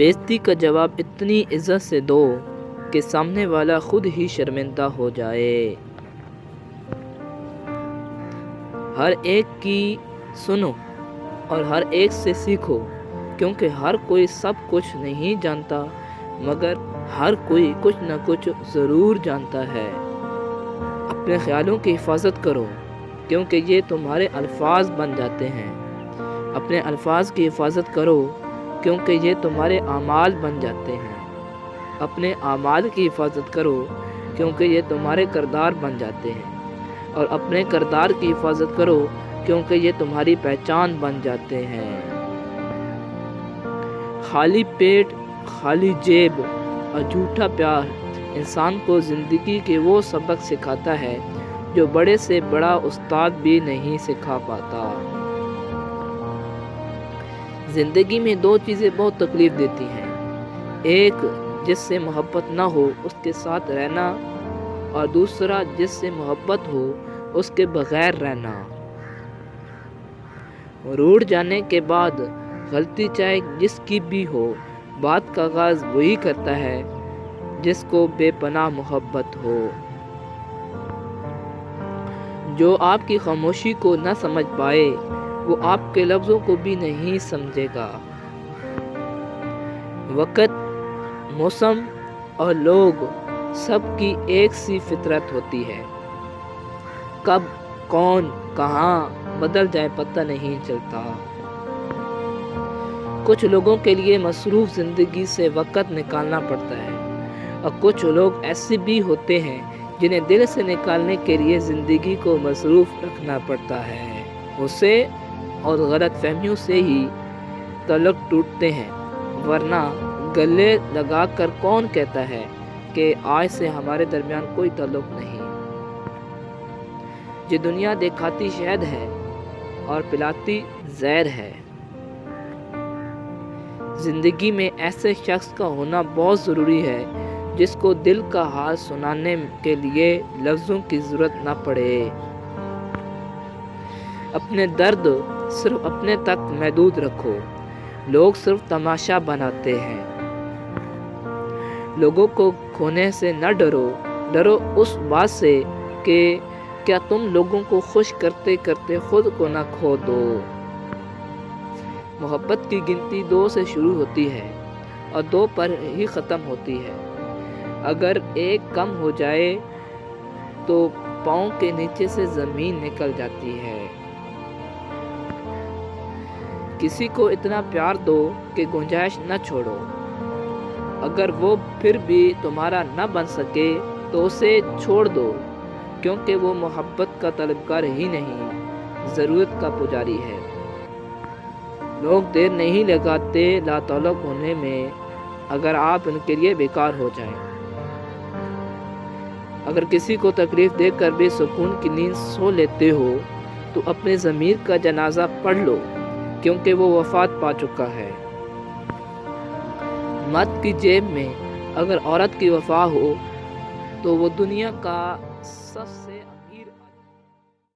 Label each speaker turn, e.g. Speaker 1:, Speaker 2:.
Speaker 1: بےعزتی کا جواب اتنی عزت سے دو کہ سامنے والا خود ہی شرمندہ ہو جائے۔ ہر ایک کی سنو اور ہر ایک سے سیکھو، کیونکہ ہر کوئی سب کچھ نہیں جانتا، مگر ہر کوئی کچھ نہ کچھ ضرور جانتا ہے۔ اپنے خیالوں کی حفاظت کرو، کیونکہ یہ تمہارے الفاظ بن جاتے ہیں۔ اپنے الفاظ کی حفاظت کرو، کیونکہ یہ تمہارے اعمال بن جاتے ہیں۔ اپنے اعمال کی حفاظت کرو، کیونکہ یہ تمہارے کردار بن جاتے ہیں۔ اور اپنے کردار کی حفاظت کرو، کیونکہ یہ تمہاری پہچان بن جاتے ہیں۔ خالی پیٹ، خالی جیب اور جھوٹا پیار انسان کو زندگی کے وہ سبق سکھاتا ہے جو بڑے سے بڑا استاد بھی نہیں سکھا پاتا۔ زندگی میں دو چیزیں بہت تکلیف دیتی ہیں، ایک جس سے محبت نہ ہو اس کے ساتھ رہنا، اور دوسرا جس سے محبت ہو اس کے بغیر رہنا۔ روٹھ جانے کے بعد غلطی چاہے جس کی بھی ہو، بات کا آغاز وہی کرتا ہے جس کو بے پناہ محبت ہو۔ جو آپ کی خاموشی کو نہ سمجھ پائے وہ آپ کے لفظوں کو بھی نہیں سمجھے گا۔ وقت، موسم اور لوگ سب کی ایک سی فطرت ہوتی ہے، کب کون کہاں بدل جائے پتہ نہیں چلتا۔ کچھ لوگوں کے لیے مصروف زندگی سے وقت نکالنا پڑتا ہے، اور کچھ لوگ ایسے بھی ہوتے ہیں جنہیں دل سے نکالنے کے لیے زندگی کو مصروف رکھنا پڑتا ہے۔ غصے اور غلط فہمیوں سے ہی تعلق ٹوٹتے ہیں، ورنہ گلے لگا کر کون کہتا ہے کہ آج سے ہمارے درمیان کوئی تعلق نہیں۔ یہ دنیا دکھاتی شہد ہے اور پلاتی زہر ہے۔ زندگی میں ایسے شخص کا ہونا بہت ضروری ہے جس کو دل کا حال سنانے کے لیے لفظوں کی ضرورت نہ پڑے۔ اپنے درد صرف اپنے تک محدود رکھو، لوگ صرف تماشا بناتے ہیں۔ لوگوں کو کھونے سے نہ ڈرو، ڈرو اس بات سے کہ کیا تم لوگوں کو خوش کرتے کرتے خود کو نہ کھو دو۔ محبت کی گنتی 2 سے شروع ہوتی ہے اور 2 پر ہی ختم ہوتی ہے۔ اگر ایک کم ہو جائے تو پاؤں کے نیچے سے زمین نکل جاتی ہے۔ کسی کو اتنا پیار دو کہ گنجائش نہ چھوڑو، اگر وہ پھر بھی تمہارا نہ بن سکے تو اسے چھوڑ دو، کیونکہ وہ محبت کا طلبگار ہی نہیں، ضرورت کا پجاری ہے۔ لوگ دیر نہیں لگاتے لاتعلق ہونے میں اگر آپ ان کے لیے بیکار ہو جائیں۔ اگر کسی کو تکلیف دے کر بھی سکون کی نیند سو لیتے ہو تو اپنے ضمیر کا جنازہ پڑھ لو، کیونکہ وہ وفات پا چکا ہے۔ مرد کی جیب میں اگر عورت کی وفا ہو تو وہ دنیا کا سب سے